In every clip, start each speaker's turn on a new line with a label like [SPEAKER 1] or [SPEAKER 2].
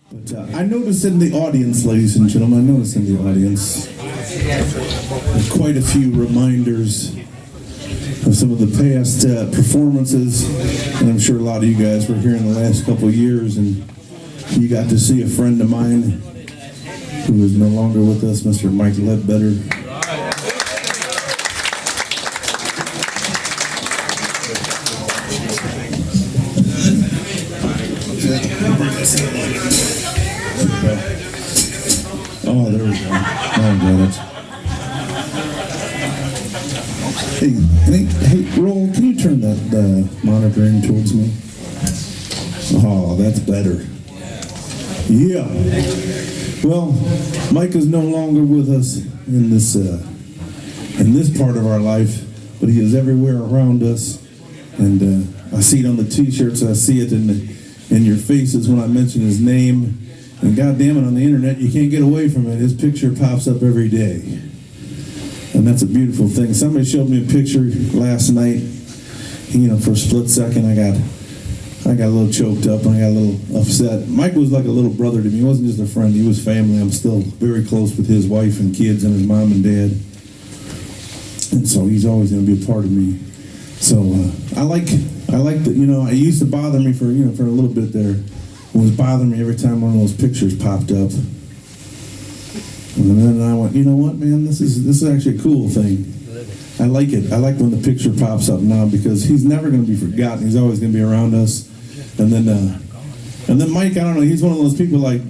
[SPEAKER 1] But I noticed in the audience, ladies and gentlemen, I noticed in the audience quite a few reminders of some of the past performances, and I'm sure a lot of you guys were here in the last couple of years, and you got to see a friend of mine who is no longer with us, Mr. Mike Ledbetter. Oh, there we go. Oh, got it. Hey, Roll, can you turn that monitoring towards me? Oh, that's better. Yeah. Well, Mike is no longer with us in this part of our life, but he is everywhere around us. And I see it on the T-shirts. I see it in your faces when I mention his name. And goddamn it, on the internet, you can't get away from it. His picture pops up every day. And that's a beautiful thing. Somebody showed me a picture last night. You know, for a split second, I got a little choked up and I got a little upset. Mike was like a little brother to me. He wasn't just a friend. He was family. I'm still very close with his wife and kids and his mom and dad. And so he's always going to be a part of me. So I like that, you know, it used to bother me for a little bit there. It was bothering me every time one of those pictures popped up. And then I went, you know what, man, this is actually a cool thing. I like it. I like when the picture pops up now because he's never going to be forgotten. He's always going to be around us. And then Mike, I don't know, he's one of those people like,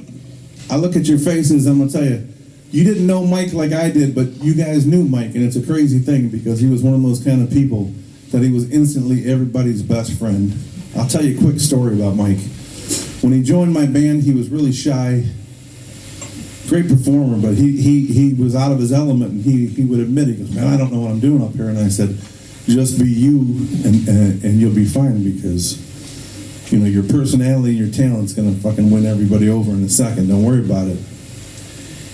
[SPEAKER 1] I look at your faces, I'm going to tell you, you didn't know Mike like I did, but you guys knew Mike, and it's a crazy thing because he was one of those kind of people that he was instantly everybody's best friend. I'll tell you a quick story about Mike. When he joined my band, he was really shy. Great performer, but he was out of his element, and he would admit, he goes, man, I don't know what I'm doing up here. And I said, just be you, and you'll be fine because, you know, your personality and your talent's going to fucking win everybody over in a second. Don't worry about it.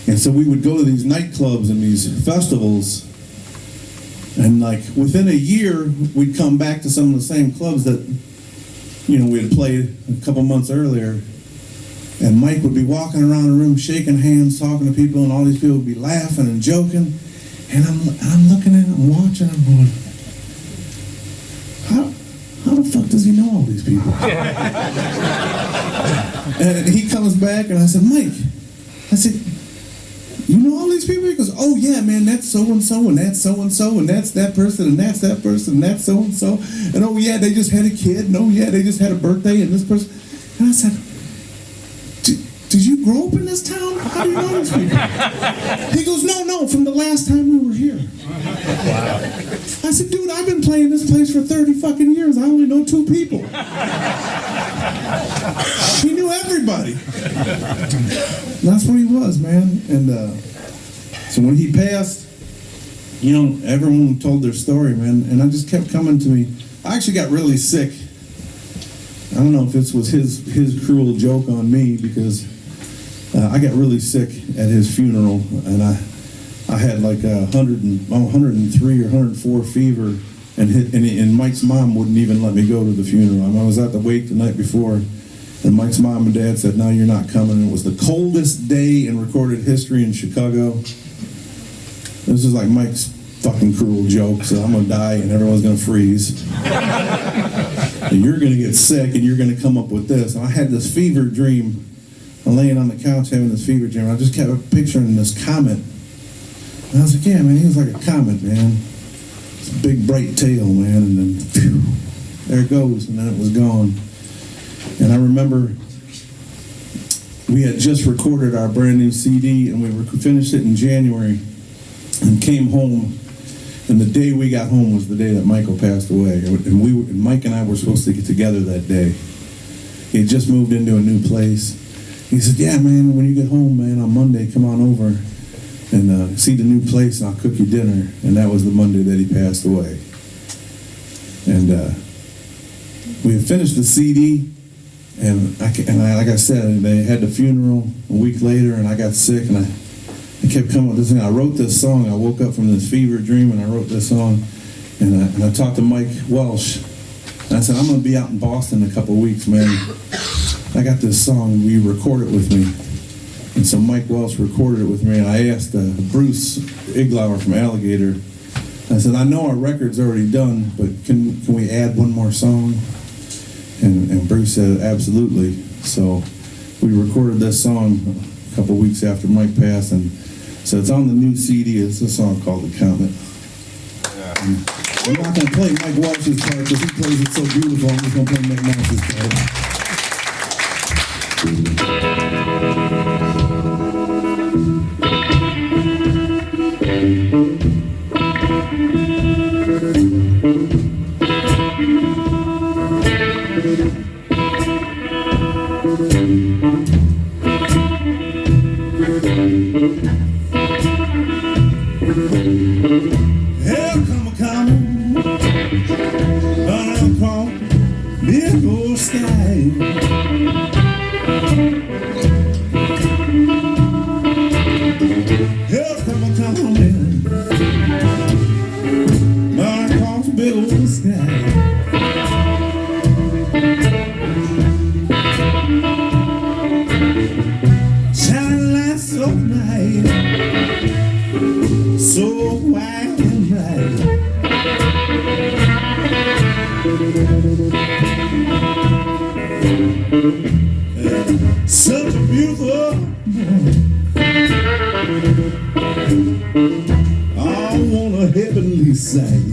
[SPEAKER 1] And so we would go to these nightclubs and these festivals, and like within a year, we'd come back to some of the same clubs that, you know, we had played a couple months earlier. And Mike would be walking around the room, shaking hands, talking to people, and all these people would be laughing and joking. And I'm looking at him, I'm watching, I'm going, how the fuck does he know all these people? And he comes back, and I said, Mike, I said, you know all these people? He goes, oh yeah, man, that's so-and-so, and that's so-and-so, and that's that person, and that's that person, and that's so-and-so. And oh yeah, they just had a kid, and oh yeah, they just had a birthday, and this person. And I said, did you grow up in this town? How do you know these people? He goes, no, from the last time we were here. Wow. I said, dude, I've been playing this place for 30 fucking years. I only know 2 people. He knew everybody. That's what he was, man. And so when he passed, you know, everyone told their story, man. And I just kept coming to me. I actually got really sick. I don't know if this was his cruel joke on me because I got really sick at his funeral, and I had like 103 or 104 fever, and Mike's mom wouldn't even let me go to the funeral. I was at the wake the night before, and Mike's mom and dad said, no, you're not coming. And it was the coldest day in recorded history in Chicago. This is like Mike's fucking cruel joke, so I'm going to die and everyone's going to freeze. And you're going to get sick and you're going to come up with this. And I had this fever dream. I'm laying on the couch having this fever dream. I just kept picturing this comet. And I was like, yeah, man, he was like a comet, man. It's a big, bright tail, man. And then, phew, there it goes. And then it was gone. And I remember we had just recorded our brand new CD, and we finished it in January and came home. And the day we got home was the day that Michael passed away. And Mike and I were supposed to get together that day. He had just moved into a new place. He said, yeah, man, when you get home, man, on Monday, come on over and see the new place, and I'll cook you dinner. And that was the Monday that he passed away. And we had finished the CD, and like I said, they had the funeral a week later, and I got sick, and I kept coming with this thing. I wrote this song. I woke up from this fever dream, and I wrote this song. And I talked to Mike Welsh, and I said, I'm going to be out in Boston in a couple of weeks, man. I got this song, will you record it with me? And so Mike Welsh recorded it with me, and I asked Bruce Iglauer from Alligator, I said, I know our record's already done, but can we add one more song? And Bruce said, absolutely. So we recorded this song a couple weeks after Mike passed, and so it's on the new CD. It's a song called The Comet. I'm not going to play Mike Welsh's part because he plays it so beautiful. I'm just going to play Mike Welsh's part. Here come a comet, running across big old sky. Here come a comet, running across big old sky. Shining light so bright, so white and bright. Such a beautiful morning. I want a heavenly sight.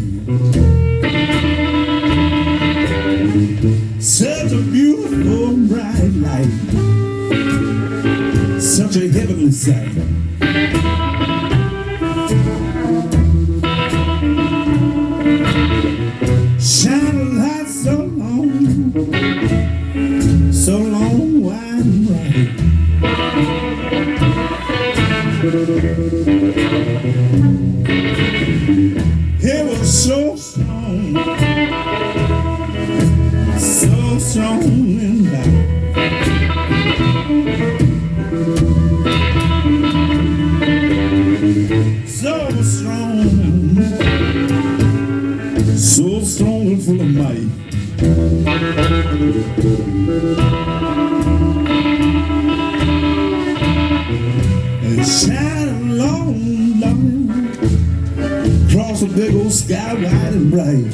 [SPEAKER 1] Such a beautiful bright light. Such a heavenly sight. Shine a light so long, wide and bright. It was so strong and light. So strong and full of might. And shining long, across a big old sky, wide and bright.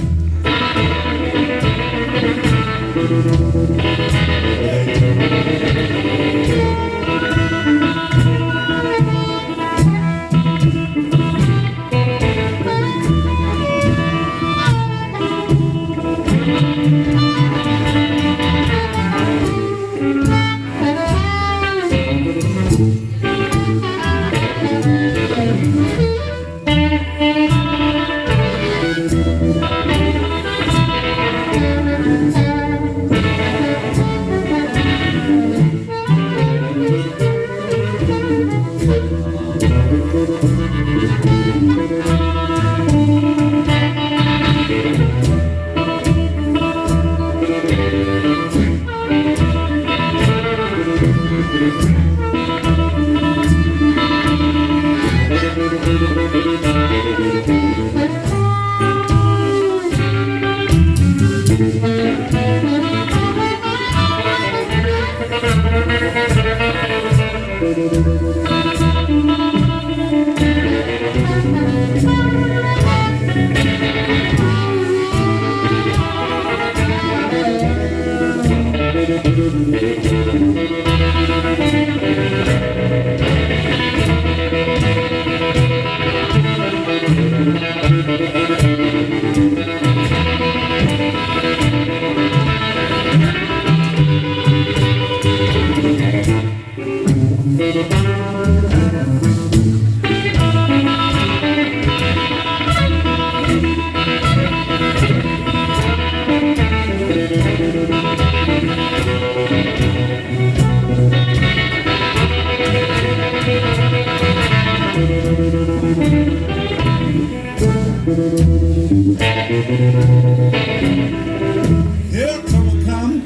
[SPEAKER 1] Here come a comet,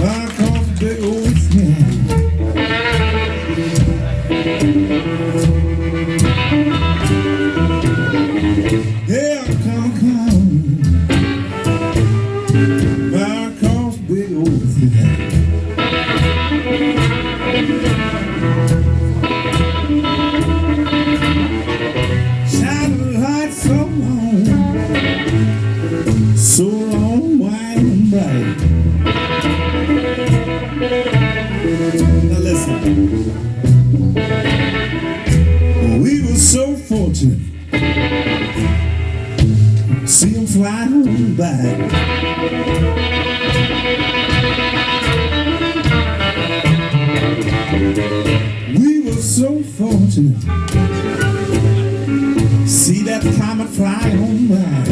[SPEAKER 1] right across the big old sky. so fortunate. See that comet fly on by.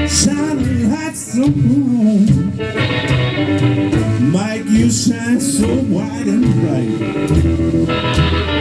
[SPEAKER 1] Shining light so bright. Mike, you shine so white and bright.